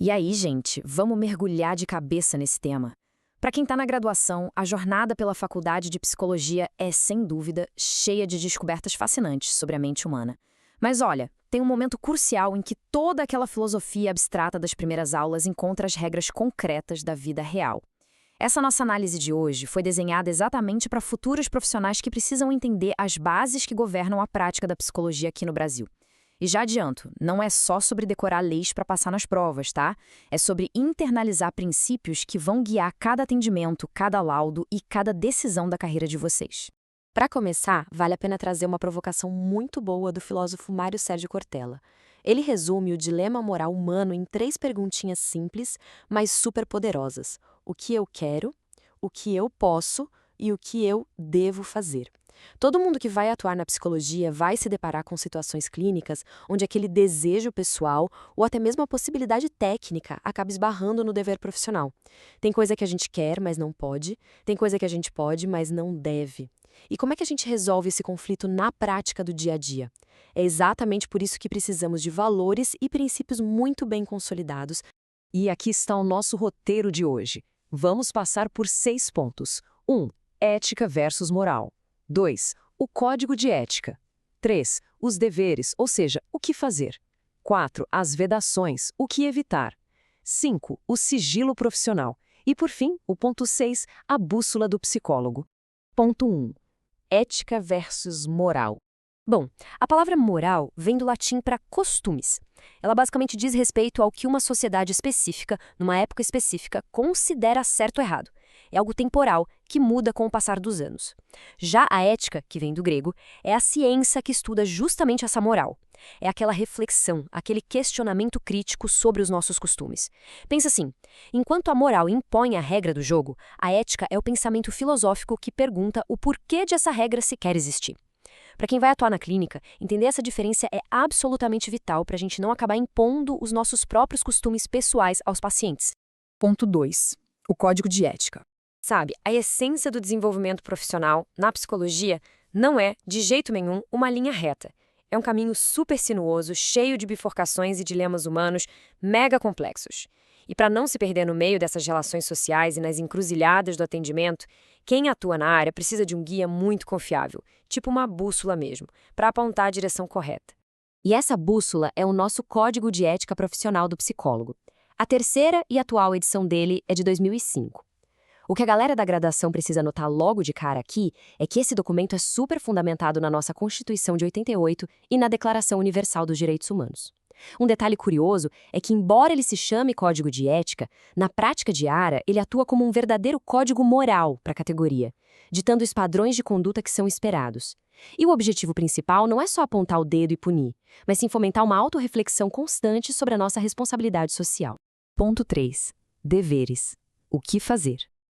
E aí, gente, vamos mergulhar de cabeça nesse tema. Para quem está na graduação, a jornada pela Faculdade de Psicologia é, sem dúvida, cheia de descobertas fascinantes sobre a mente humana. Mas olha, tem um momento crucial em que toda aquela filosofia abstrata das primeiras aulas encontra as regras concretas da vida real. Essa nossa análise de hoje foi desenhada exatamente para futuros profissionais que precisam entender as bases que governam a prática da psicologia aqui no Brasil. E já adianto, não é só sobre decorar leis para passar nas provas, tá? É sobre internalizar princípios que vão guiar cada atendimento, cada laudo e cada decisão da carreira de vocês. Para começar, vale a pena trazer uma provocação muito boa do filósofo Mário Sérgio Cortella. Ele resume o dilema moral humano em 3 perguntinhas simples, mas super poderosas. O que eu quero, o que eu posso e o que eu devo fazer. Todo mundo que vai atuar na psicologia vai se deparar com situações clínicas onde aquele desejo pessoal ou até mesmo a possibilidade técnica acaba esbarrando no dever profissional. Tem coisa que a gente quer, mas não pode. Tem coisa que a gente pode, mas não deve. E como é que a gente resolve esse conflito na prática do dia a dia? É exatamente por isso que precisamos de valores e princípios muito bem consolidados. E aqui está o nosso roteiro de hoje. Vamos passar por 6 pontos. 1. Ética versus moral. 2. O código de ética. 3. Os deveres, ou seja, o que fazer. 4. As vedações, o que evitar. 5. O sigilo profissional. E, por fim, o ponto 6, a bússola do psicólogo. Ponto 1. Ética versus moral. Bom, a palavra moral vem do latim para costumes. Ela basicamente diz respeito ao que uma sociedade específica, numa época específica, considera certo ou errado. É algo temporal, que muda com o passar dos anos. Já a ética, que vem do grego, é a ciência que estuda justamente essa moral. É aquela reflexão, aquele questionamento crítico sobre os nossos costumes. Pensa assim, enquanto a moral impõe a regra do jogo, a ética é o pensamento filosófico que pergunta o porquê de essa regra sequer existir. Para quem vai atuar na clínica, entender essa diferença é absolutamente vital para a gente não acabar impondo os nossos próprios costumes pessoais aos pacientes. Ponto 2. O código de ética. Sabe, a essência do desenvolvimento profissional na psicologia não é, de jeito nenhum, uma linha reta. É um caminho super sinuoso, cheio de bifurcações e dilemas humanos mega complexos. E para não se perder no meio dessas relações sociais e nas encruzilhadas do atendimento, quem atua na área precisa de um guia muito confiável, tipo uma bússola mesmo, para apontar a direção correta. E essa bússola é o nosso Código de Ética Profissional do Psicólogo. A terceira e atual edição dele é de 2005. O que a galera da graduação precisa notar logo de cara aqui é que esse documento é super fundamentado na nossa Constituição de 88 e na Declaração Universal dos Direitos Humanos. Um detalhe curioso é que, embora ele se chame Código de Ética, na prática diária ele atua como um verdadeiro código moral para a categoria, ditando os padrões de conduta que são esperados. E o objetivo principal não é só apontar o dedo e punir, mas sim fomentar uma autorreflexão constante sobre a nossa responsabilidade social. Ponto 3. Deveres. O que fazer?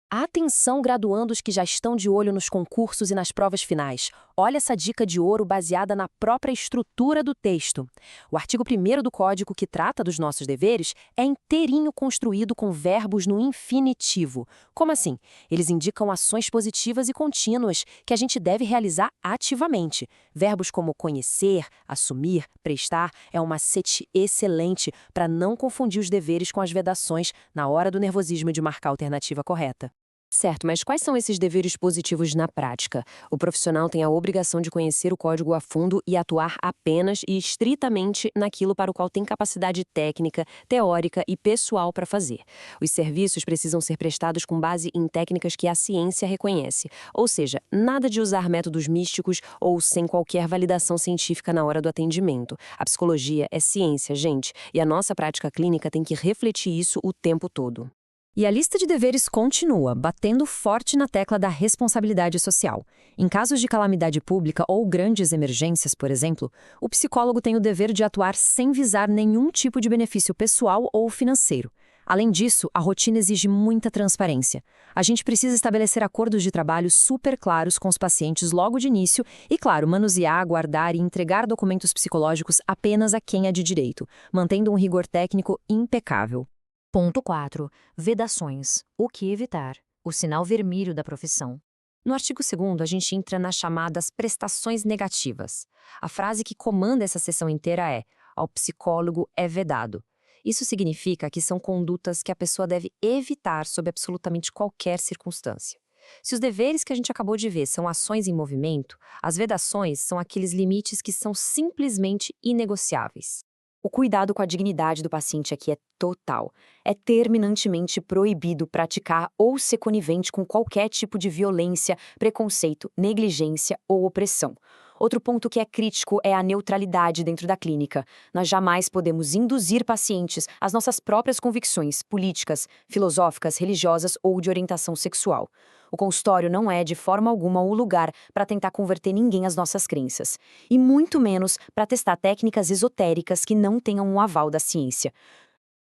Atenção, graduandos que já estão de olho nos concursos e nas provas finais. Olha essa dica de ouro baseada na própria estrutura do texto. O artigo 1º do Código, que trata dos nossos deveres, é inteirinho construído com verbos no infinitivo. Como assim? Eles indicam ações positivas e contínuas que a gente deve realizar ativamente. Verbos como conhecer, assumir, prestar é um macete excelente para não confundir os deveres com as vedações na hora do nervosismo de marcar a alternativa correta. Certo, mas quais são esses deveres positivos na prática? O profissional tem a obrigação de conhecer o código a fundo e atuar apenas e estritamente naquilo para o qual tem capacidade técnica, teórica e pessoal para fazer. Os serviços precisam ser prestados com base em técnicas que a ciência reconhece, ou seja, nada de usar métodos místicos ou sem qualquer validação científica na hora do atendimento. A psicologia é ciência, gente, e a nossa prática clínica tem que refletir isso o tempo todo. E a lista de deveres continua, batendo forte na tecla da responsabilidade social. Em casos de calamidade pública ou grandes emergências, por exemplo, o psicólogo tem o dever de atuar sem visar nenhum tipo de benefício pessoal ou financeiro. Além disso, a rotina exige muita transparência. A gente precisa estabelecer acordos de trabalho super claros com os pacientes logo de início e, claro, manusear, guardar e entregar documentos psicológicos apenas a quem é de direito, mantendo um rigor técnico impecável. Ponto 4. Vedações. O que evitar? O sinal vermelho da profissão. No artigo 2º, a gente entra nas chamadas prestações negativas. A frase que comanda essa seção inteira é: ao psicólogo é vedado. Isso significa que são condutas que a pessoa deve evitar sob absolutamente qualquer circunstância. Se os deveres que a gente acabou de ver são ações em movimento, as vedações são aqueles limites que são simplesmente inegociáveis. O cuidado com a dignidade do paciente aqui é total. É terminantemente proibido praticar ou ser conivente com qualquer tipo de violência, preconceito, negligência ou opressão. Outro ponto que é crítico é a neutralidade dentro da clínica. Nós jamais podemos induzir pacientes às nossas próprias convicções políticas, filosóficas, religiosas ou de orientação sexual. O consultório não é, de forma alguma, o lugar para tentar converter ninguém às nossas crenças. E muito menos para testar técnicas esotéricas que não tenham um aval da ciência.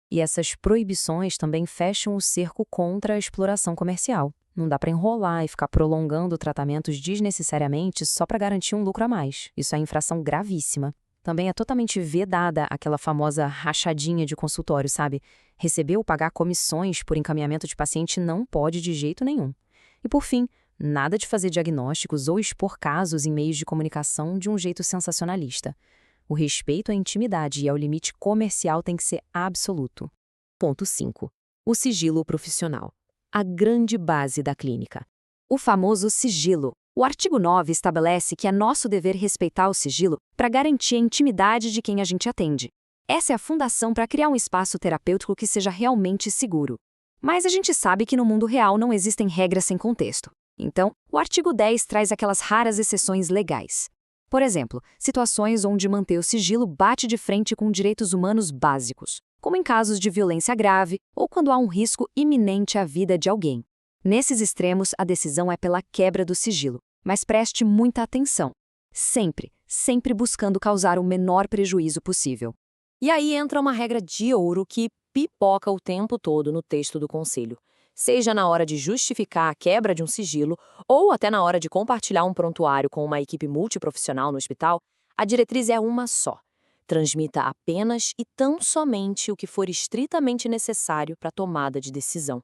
E essas proibições também fecham o cerco contra a exploração comercial. Não dá para enrolar e ficar prolongando tratamentos desnecessariamente só para garantir um lucro a mais. Isso é infração gravíssima. Também é totalmente vedada aquela famosa rachadinha de consultório, sabe? Receber ou pagar comissões por encaminhamento de paciente não pode de jeito nenhum. E por fim, nada de fazer diagnósticos ou expor casos em meios de comunicação de um jeito sensacionalista. O respeito à intimidade e ao limite comercial tem que ser absoluto. Ponto 5. O sigilo profissional. A grande base da clínica. O famoso sigilo. O artigo 9 estabelece que é nosso dever respeitar o sigilo para garantir a intimidade de quem a gente atende. Essa é a fundação para criar um espaço terapêutico que seja realmente seguro. Mas a gente sabe que no mundo real não existem regras sem contexto. Então, o artigo 10 traz aquelas raras exceções legais. Por exemplo, situações onde manter o sigilo bate de frente com direitos humanos básicos, como em casos de violência grave ou quando há um risco iminente à vida de alguém. Nesses extremos, a decisão é pela quebra do sigilo, mas preste muita atenção. Sempre buscando causar o menor prejuízo possível. E aí entra uma regra de ouro que pipoca o tempo todo no texto do conselho. Seja na hora de justificar a quebra de um sigilo ou até na hora de compartilhar um prontuário com uma equipe multiprofissional no hospital, a diretriz é uma só. Transmita apenas e tão somente o que for estritamente necessário para a tomada de decisão.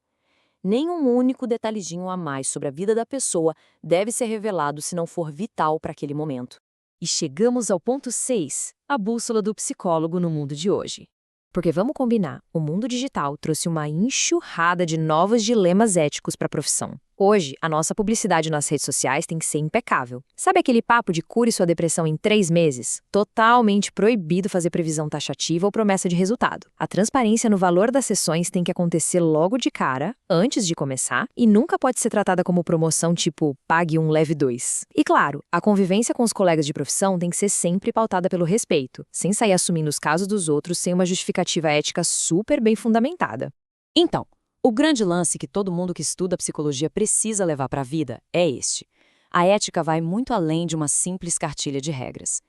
Nenhum único detalhezinho a mais sobre a vida da pessoa deve ser revelado se não for vital para aquele momento. E chegamos ao ponto 6, a bússola do psicólogo no mundo de hoje. Porque vamos combinar, o mundo digital trouxe uma enxurrada de novos dilemas éticos para a profissão. Hoje, a nossa publicidade nas redes sociais tem que ser impecável. Sabe aquele papo de cure sua depressão em 3 meses? Totalmente proibido fazer previsão taxativa ou promessa de resultado. A transparência no valor das sessões tem que acontecer logo de cara, antes de começar, e nunca pode ser tratada como promoção tipo pague um, leve 2. E claro, a convivência com os colegas de profissão tem que ser sempre pautada pelo respeito, sem sair assumindo os casos dos outros sem uma justificativa ética super bem fundamentada. Então, o grande lance que todo mundo que estuda psicologia precisa levar para a vida é este. A ética vai muito além de uma simples cartilha de regras.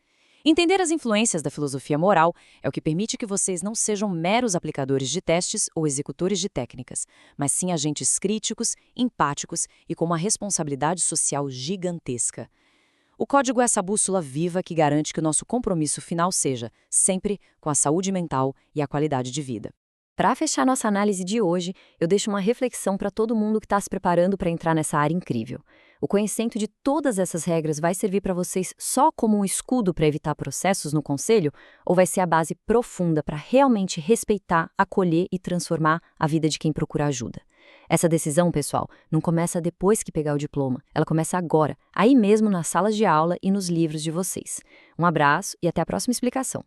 Entender as influências da filosofia moral é o que permite que vocês não sejam meros aplicadores de testes ou executores de técnicas, mas sim agentes críticos, empáticos e com uma responsabilidade social gigantesca. O código é essa bússola viva que garante que o nosso compromisso final seja, sempre, com a saúde mental e a qualidade de vida. Para fechar nossa análise de hoje, eu deixo uma reflexão para todo mundo que está se preparando para entrar nessa área incrível. O conhecimento de todas essas regras vai servir para vocês só como um escudo para evitar processos no conselho, ou vai ser a base profunda para realmente respeitar, acolher e transformar a vida de quem procura ajuda? Essa decisão, pessoal, não começa depois que pegar o diploma, ela começa agora, aí mesmo nas salas de aula e nos livros de vocês. Um abraço e até a próxima explicação.